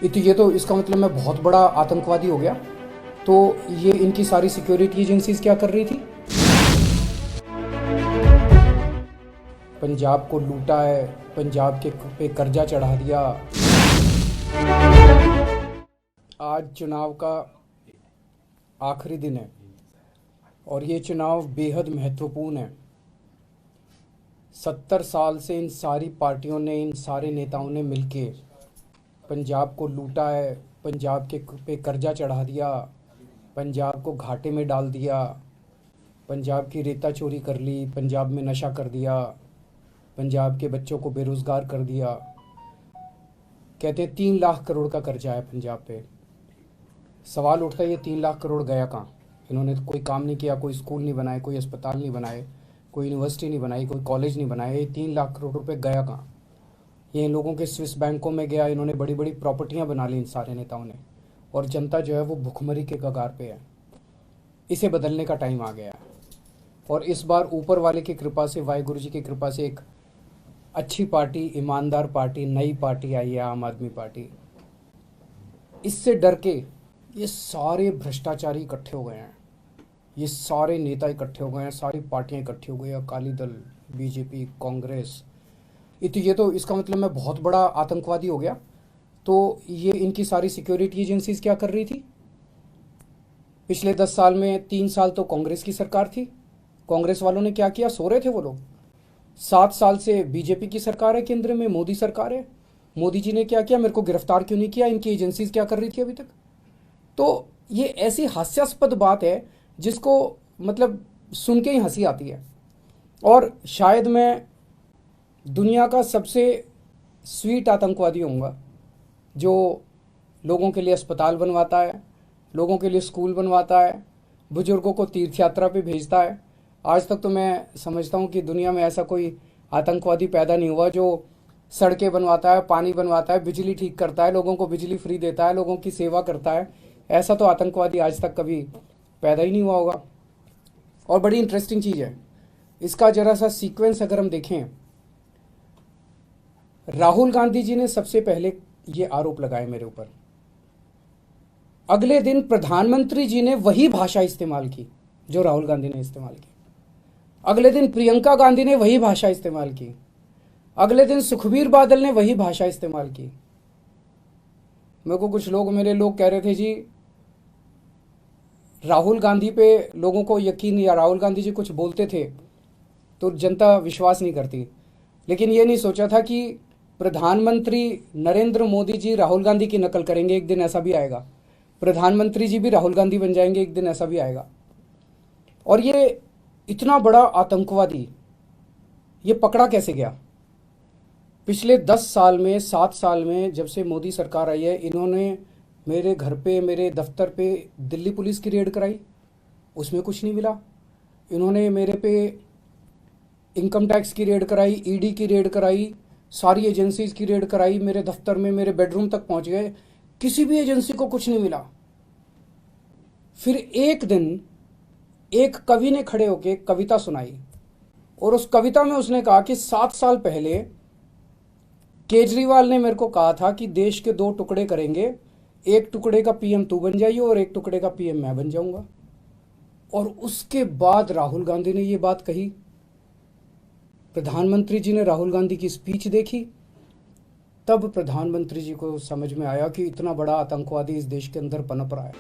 ये तो इसका मतलब मैं बहुत बड़ा आतंकवादी हो गया। तो ये इनकी सारी सिक्योरिटी एजेंसीज क्या कर रही थी? पंजाब को लूटा है, पंजाब के पे कर्जा चढ़ा दिया। आज चुनाव का आखिरी दिन है और ये चुनाव बेहद महत्वपूर्ण है। 70 साल से इन सारी पार्टियों ने, इन सारे नेताओं ने मिलके पंजाब को लूटा है, पंजाब के पे कर्जा चढ़ा दिया, पंजाब को घाटे में डाल दिया, पंजाब की रेता चोरी कर ली, पंजाब में नशा कर दिया, पंजाब के बच्चों को बेरोज़गार कर दिया। कहते हैं 3 लाख करोड़ का कर्जा है पंजाब पे। सवाल उठता है ये 3 लाख करोड़ गया कहाँ? इन्होंने तो कोई काम नहीं किया, कोई स्कूल नहीं बनाए, कोई अस्पताल नहीं बनाए, कोई यूनिवर्सिटी नहीं बनाई, कोई कॉलेज नहीं बनाए। ये 3 लाख करोड़ रुपए गया कहाँ? ये इन लोगों के स्विस बैंकों में गया। इन्होंने बड़ी बड़ी प्रॉपर्टियां बना ली इन सारे नेताओं ने, और जनता जो है वो भुखमरी के कगार पे है। इसे बदलने का टाइम आ गया है और इस बार ऊपर वाले की कृपा से, वाहिगुरु जी की कृपा से एक अच्छी पार्टी, ईमानदार पार्टी, नई पार्टी आई है, आम आदमी पार्टी। इससे डर के ये सारे भ्रष्टाचारी इकट्ठे हो गए हैं, ये सारे नेता इकट्ठे हो गए हैं, सारी पार्टियां इकट्ठी हो गई हैं, अकाली दल, बीजेपी, कांग्रेस। ये तो इसका मतलब मैं बहुत बड़ा आतंकवादी हो गया। तो ये इनकी सारी सिक्योरिटी एजेंसीज क्या कर रही थी? पिछले 10 साल में 3 साल तो कांग्रेस की सरकार थी। कांग्रेस वालों ने क्या किया? सो रहे थे वो लोग। 7 साल से बीजेपी की सरकार है, केंद्र में मोदी सरकार है। मोदी जी ने क्या किया? मेरे को गिरफ्तार क्यों नहीं किया? इनकी एजेंसीज क्या कर रही थी अभी तक? तो ये ऐसी हास्यास्पद बात है जिसको मतलब सुन के ही हंसी आती है। और शायद मैं दुनिया का सबसे स्वीट आतंकवादी होऊंगा जो लोगों के लिए अस्पताल बनवाता है, लोगों के लिए स्कूल बनवाता है, बुजुर्गों को तीर्थ यात्रा पे भेजता है। आज तक तो मैं समझता हूँ कि दुनिया में ऐसा कोई आतंकवादी पैदा नहीं हुआ जो सड़कें बनवाता है, पानी बनवाता है, बिजली ठीक करता है, लोगों को बिजली फ्री देता है, लोगों की सेवा करता है। ऐसा तो आतंकवादी आज तक कभी पैदा ही नहीं हुआ होगा। और बड़ी इंटरेस्टिंग चीज़ है, इसका जरा सा सीक्वेंस अगर हम देखें, राहुल गांधी जी ने सबसे पहले ये आरोप लगाए मेरे ऊपर। अगले दिन प्रधानमंत्री जी ने वही भाषा इस्तेमाल की जो राहुल गांधी ने इस्तेमाल की। अगले दिन प्रियंका गांधी ने वही भाषा इस्तेमाल की। अगले दिन सुखबीर बादल ने वही भाषा इस्तेमाल की। मेरे को कुछ लोग, मेरे लोग कह रहे थे जी राहुल गांधी पे लोगों को यकीन नहीं, या राहुल गांधी जी कुछ बोलते थे तो जनता विश्वास नहीं करती। लेकिन ये नहीं सोचा था कि प्रधानमंत्री नरेंद्र मोदी जी राहुल गांधी की नकल करेंगे, एक दिन ऐसा भी आएगा। प्रधानमंत्री जी भी राहुल गांधी बन जाएंगे, एक दिन ऐसा भी आएगा। और ये इतना बड़ा आतंकवादी ये पकड़ा कैसे गया? पिछले 10 साल में, 7 साल में, जब से मोदी सरकार आई है, इन्होंने मेरे घर पे, मेरे दफ्तर पे दिल्ली पुलिस की रेड कराई, उसमें कुछ नहीं मिला। इन्होंने मेरे पे इनकम टैक्स की रेड कराई, ईडी की रेड कराई, सारी एजेंसीज की रेड कराई, मेरे दफ्तर में, मेरे बेडरूम तक पहुंच गए, किसी भी एजेंसी को कुछ नहीं मिला। फिर एक दिन एक कवि ने खड़े होकर कविता सुनाई और उस कविता में उसने कहा कि 7 साल पहले केजरीवाल ने मेरे को कहा था कि देश के 2 टुकड़े करेंगे, एक टुकड़े का पीएम तू बन जाइए और एक टुकड़े का पीएम मैं बन जाऊंगा। और उसके बाद राहुल गांधी ने ये बात कही। प्रधानमंत्री जी ने राहुल गांधी की स्पीच देखी, तब प्रधानमंत्री जी को समझ में आया कि इतना बड़ा आतंकवादी इस देश के अंदर पनप रहा है।